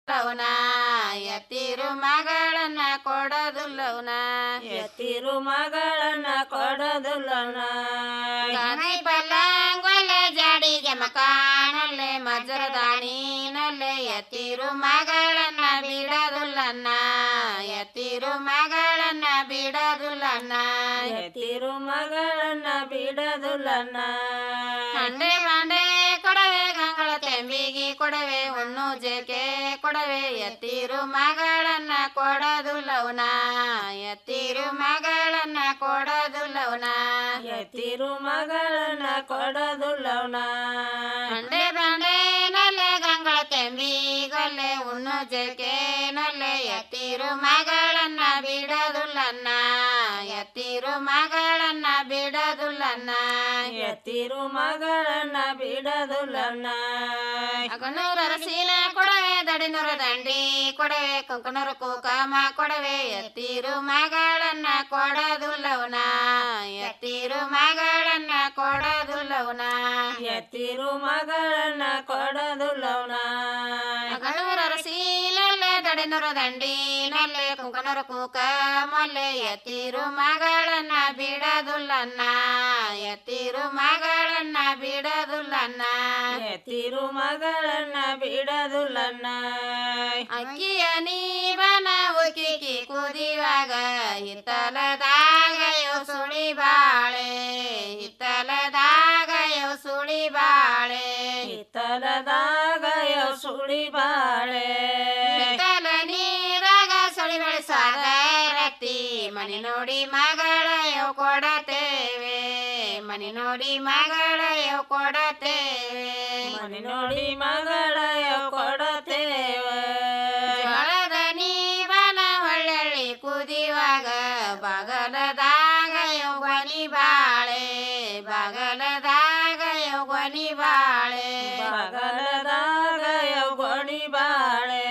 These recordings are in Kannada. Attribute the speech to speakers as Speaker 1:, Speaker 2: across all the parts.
Speaker 1: ಲವನ ಎತ್ತಿರು ಮಗಳನ್ನ ಕೊಡೋದಿಲ್ಲವನ
Speaker 2: ಎತ್ತಿರು ಮಗಳನ್ನ ಕೊಡೋದಿಲ್ಲವನ
Speaker 1: ಗಾದಿ ಪಲ್ಲಂಗೊಲ್ಲೆ ಜಾಡಿಗೆ ಮಕಾನೊಲ್ಲೆ ಮಜ್ರದಾಣಿನೊಲ್ಲೆ ಎತ್ತಿರು ಮಗಳನ್ನ ಬಿಡೋದಿಲ್ಲನ್ನ ಎತ್ತಿರು ಮಗಳನ್ನ ಬಿಡೋದಿಲ್ಲನ್ನ
Speaker 2: ಎತ್ತಿರು ಮಗಳನ್ನ ಬಿಡೋದಿಲ್ಲನ್ನ
Speaker 1: ಹಂಡೆ ಬಂಡೆ ಕೊಡವೆ ಗಂಗಳ ತೆಂಬಿಗೆ ಕೊಡವೆ ಹುಣ್ಣು ಜೇಕೆ ಕೊಡವೆ ಎತ್ತಿರು ಮಗಳನ್ನ ಕೊಡೋದಿಲ್ಲವನ ಎತ್ತಿರು ಮಗಳನ್ನ ಕೊಡೋದಿಲ್ಲವನ
Speaker 2: ಎತ್ತಿರು ಮಗಳನ್ನ ಕೊಡೋದಿಲ್ಲವನ
Speaker 1: ಹಂಡೆ ಬಂಡೆ ನಲ್ಲೆ ಗಂಗಳ ತೆಂಬಿಗೊಲ್ಲೆ ಹುಣ್ಣು ಜೇಕೆ ನಲ್ಲೆ ಎತ್ತಿರು ಮಗಳನ್ನ ಬಿಡೋದಿಲ್ಲನ್ನ ಎತ್ತಿರು ಮಗಳನ್ನ ಬಿಡೋದಿಲ್ಲನ್ನ
Speaker 2: ಎತ್ತಿರು ಮಗಳನ್ನ ಬಿಡೋದಿಲ್ಲನ್ನ
Speaker 1: ಅಗನೂರ ಅರಸಿನ ಕೊಡವೆ ದಡಿನೂರ ದಂಡಿ ಕೊಡವೆ ಕುಂಕುನೂರ ಕುಕಮ ಕೊಡವೆ ಎತ್ತಿರು ಮಗಳನ್ನ ಕೊಡೋದಿಲ್ಲವನ ಎತ್ತಿರು ಮಗಳನ್ನ ಕೊಡೋದಿಲ್ಲವನ
Speaker 2: ಎತ್ತಿರು ಮಗಳನ್ನ ಕೊಡೋದಿಲ್ಲವನ
Speaker 1: ಅಗನೂರ ಅರಸಿನಲ್ಲೆ ದಡಿನೂರ ದಂಡಿ ನಲ್ಲೆ ಕುಂಕುನೂರ ಕುಕಮಲ್ಲೆ ಎತ್ತಿರು ಮಗಳನ್ನ ಬಿಡೋದಿಲ್ಲನ್ನ ಎತ್ತಿರು ಮಗಳನ್ನ ಬಿಡೋದಿಲ್ಲನ್ನ
Speaker 2: ಎತ್ತಿರು ಮಗಳನ್ನ ಬಿಡೋದಿಲ್ಲನ್ನ
Speaker 1: ಅಕ್ಕಿಯ ನೀವನ ಉಕ್ಕಿಕ್ಕಿ ಕುದಿವಾಗ ಹಿತ್ತಲದಾಗ ಯೋ ಸುಳಿ ಬಾಳೆ ಹಿತ್ತಲದಾಗ ಯೋ ಸುಳಿ ಬಾಳೆ
Speaker 2: ಹಿತ್ತಲದಾಗ ಯೋ ಸುಳಿ ಬಾಳೆ
Speaker 1: ಹಿತ್ತಲ ನೀರಾಗ ಸುಳಿ ಬೆಳೆಸಾದ ರತ್ತಿ ಮನಿ ನೋಡಿ ಮಗಳ ಯೋ ಕೊಡತೇವೆ ಮನಿ ನೋಡಿ ಮಗಳ ಯೋ ಕೊಡತೇವೆ
Speaker 2: ಮನಿ ನೋಡಿ ಮಗಳ ಯೋ ಕೊಡತೇವೆ
Speaker 1: ಜೋಳದ ನೀವನ ಹೊಳ್ಳಳ್ಳಿ ಕುದಿವಾಗ ಬಗಲದಾಗ ಯೋ ಗೊನಿ ಬಾಳೆ ಬಗಲದಾಗ ಯೋ ಗೊನಿ ಬಾಳೆ
Speaker 2: ಬಗಲದಾಗ ಯೋ ಗೊನಿ ಬಾಳೆ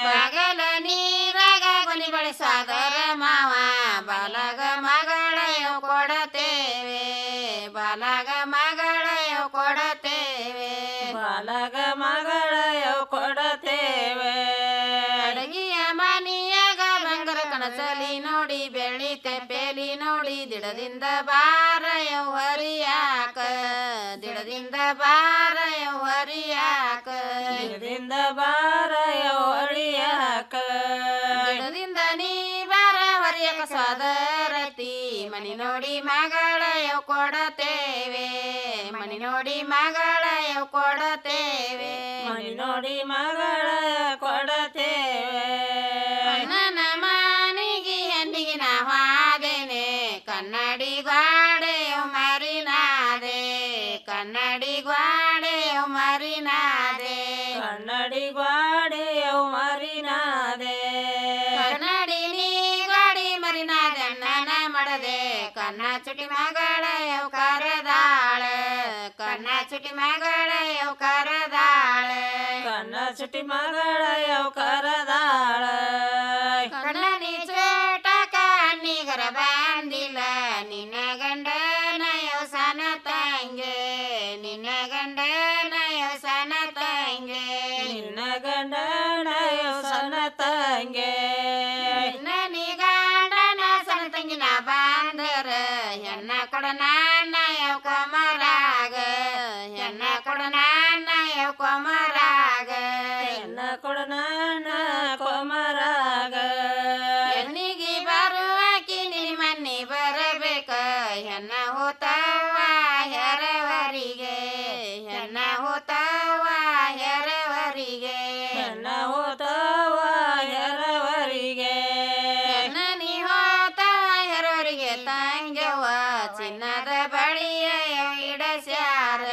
Speaker 1: ಬಗಲ ನೀರಾಗ ಗೊನಿ ಬೆಳೆಸಾದರ ಮಾವ ಬಲಗ ಮಗಳ ಯೋ ಕೊಡತೇವೆ ಬಲಗ ಮಗಳ ಯೋ ಕೊಡತೇವೆ
Speaker 2: ಬಲಗ ಮಗಳ ಯೋ ಕೊಡತೇವೆ
Speaker 1: ಅಡಗಿಯ ಮನಿಯಾಗ ಬಂಗಾರ ಕಣಸಲಿ ನೋಡಿ ಬೆಳ್ಳಿ ತೆಪ್ಪೇಲಿ ನೋಡಿ ದಿಡದಿಂದ ಬಾರಯೋ ಹರಿಯಾಕ ದಿಡದಿಂದ ಬಾರಯೋ ಹರಿಯಾಕ
Speaker 2: ದಿಡದಿಂದ ಬಾರಯೋ ಹರಿಯಾಕ
Speaker 1: ದಿಡದಿಂದ ನೀ ಬಾರ ಹರಿಯಾಕ ಸೋದರತಿ ಮನಿ ನೋಡಿ ಮಗಳಯೋ ಕೊಡತೇವೆ ಮನಿ ನೋಡಿ ಮಗಳಯೋ ಕೊಡತೇವೆ
Speaker 2: ಮನಿ ನೋಡಿ ಮಗಳ ಕೊಡತೇವೆ
Speaker 1: ನನ್ನ ಮಾನಿಗೆ ಹೆಣ್ಣಿಗೆ ನಾವಾದೇನೆ ಕನ್ನಡಿ ಗ್ವಾಡೆಯೋ ಮರಿನಾದೆ ಕನ್ನಡಿ ಗ್ವಾಡೆಯೋ ಮರಿನಾದೆ
Speaker 2: ಕನ್ನಡಿ ಗ್ವಾಡೆಯೋ ಮರಿನಾದೆ
Speaker 1: ಕನ್ನಡಿ ನೀ ಗಾಡಿ ಮರಿನಾದೆ ಅಣ್ಣನ ಮಾಡದೆ ಕನ್ನ ಚುಟಿ ಮಗಳಯೋ ಕರದಾಳ ಕನ್ನ ಚುಟಿ ಮಗಳಯೋ ಕರದಾಳ
Speaker 2: ಕನ್ನ ಚುಟಿ ಮಗಳಯೋ ಕರದಾಳ
Speaker 1: ಕಣ್ಣನಿ ಚೋಟಕ ಅಣ್ಣಿಗರ ಬಂದಿಲ್ಲ ನಿನ್ನ ಗಂಡನಯೋ ಸನ ತಂಗೆ ನಿನ್ನ ಗಂಡನಯೋ ಸನ ತಂಗೆ
Speaker 2: ನಿನ್ನ ಗಂಡನಯೋ ಸನ ತಂಗೆ
Speaker 1: ನಿನ್ನ ನೀ ಗಂಡನ ಸನ ತಂಗಿನ ಬಾಂದರ ಹೆಣ್ಣ ಕೊಡ ನಾನಯೋ ಕೊಮರಾಗ ಹೆಣ್ಣ ಕೊಡ ನಾನಯೋ ಕೊಮರಾಗ
Speaker 2: ಹೆಣ್ಣ ಕೊಡ ನಾನ ಕೊಮರಾಗ
Speaker 1: ಹೆಣ್ಣಿಗೆ ಬರುವಾಕಿ ನಿನ್ನ ಮನೆ ಬರಬೇಕ ಹೆಣ್ಣ ಹೋತವ ಹೆರವರಿಗೆ ಹೆಣ್ಣ ಹೋತವ ಹೆರವರಿಗೆ
Speaker 2: ಹೆಣ್ಣ ಹೋತವ ಹೆರವರಿಗೆ
Speaker 1: ಹೆಣ್ಣ ನೀ ಹೋತವ ಹೆರವರಿಗೆ ತಂಗ್ಯವ ಚಿನ್ನದ ಬಳಿಯ ಇಡಸ್ಯಾರ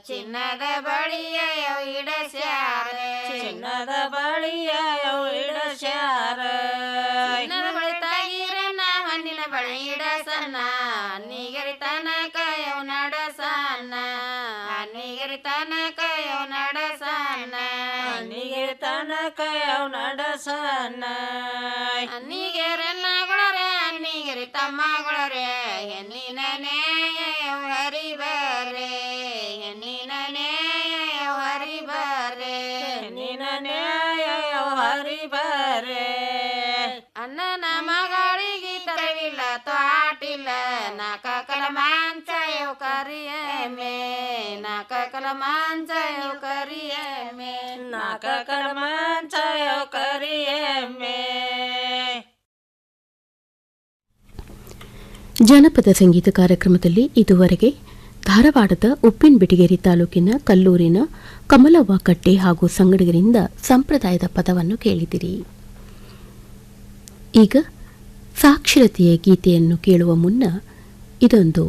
Speaker 1: ಚಿನ್ನದ ಬಳಿಯ ಇಡಸ್ಯಾರ
Speaker 2: ಚಿನ್ನದ ಬಳಿಯ ಇಡಸ್ಯಾರ
Speaker 1: ಚಿನ್ನದ ಬಳಿ ತಾಗಿರನ ಹಣ್ಣಿನ ಬಳಿ ಇಡಸನ ಅನ್ನಿಗರಿ ತನಕ ಯವ್ ನಡಸನ ಅನ್ನಿಗರಿ ತನಕ ಯವ್ ನಡಸನ
Speaker 2: ಅನ್ನಿಗೆ ತನಕ ಯವ್ ನಡಸನ
Speaker 1: ಅನ್ನಿಗೆರೆಲ್ಲ ಗುಳರೆ ಅನ್ನಿಗೆರಿ ತಮ್ಮಗುಳರೆ ಹೆಣ್ಣಿನ ನೇಯ ಹರಿ ಬರ್ರೆ ಹೆಣ್ಣಿನ ನೇಯ ಹರಿ ಬರ್ರೆ
Speaker 2: ಹೆಣ್ಣಿನ ನ್ಯಾಯ ಹರಿಬರೆ
Speaker 1: ಅಣ್ಣನ ಮಗಳಿಗೆ ತರವಿಲ್ಲ ತ್ವಾಟಿಲ್ಲ ನಾಕ ಕಲಮಾಂಚಯೋ ಕರಿಯಮೆ ನಾಕ ಕಲಮಾಂಚಯೋ ಕರಿಯಮೆ
Speaker 2: ನಾಕ ಕಲಮಾಂಚಯೋ ಕರಿಯಮೆ.
Speaker 3: ಜನಪದ ಸಂಗೀತ ಕಾರ್ಯಕ್ರಮದಲ್ಲಿ ಇದುವರೆಗೆ ಧಾರವಾಡದ ಉಪ್ಪಿನಬಿಟಗೇರಿ ತಾಲೂಕಿನ ಕಲ್ಲೂರಿನ ಕಮಲವ್ವ ಕಟ್ಟೆ ಹಾಗೂ ಸಂಗಡಿಗರಿಂದ ಸಂಪ್ರದಾಯದ ಪದವನ್ನು ಕೇಳಿದಿರಿ. ಈಗ ಸಾಕ್ಷರತೆಯ ಗೀತೆಯನ್ನು ಕೇಳುವ ಮುನ್ನ ಇದೊಂದು